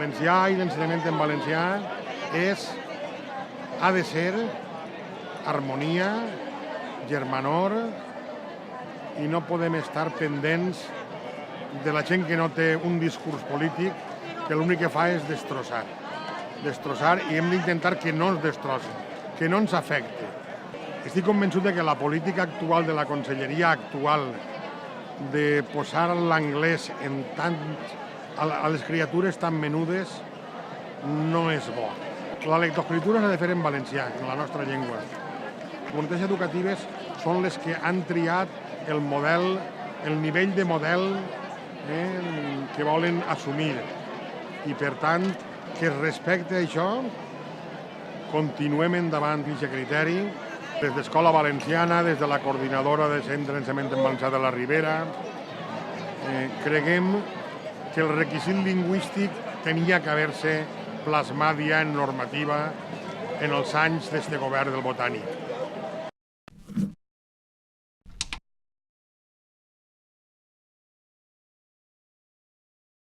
valencià i l'ensenyament en valencià ha de ser harmonia, germanor, i no podem estar pendents de la gent que no té un discurs polític que l'únic que fa és destrossar, i hem d'intentar que no ens destrossi, que no ens afecti. Estic convençut que la política actual de la conselleria actual de posar l'anglès a les criatures tan menudes no és bo. La lectoescriptura s'ha de fer en valencià, en la nostra llengua. Les comunitats educatives són les que han triat el model, el nivell de model que volen assumir. I, per tant, que respecte a això, continuem endavant aquest criteri, des d'Escola Valenciana, des de la coordinadora de Centre d'Ensenyament en Valencià de la Ribera. Creguem que el requisit lingüístic tenia que haver-se plasmat ja en normativa en els anys d'este govern del Botànic.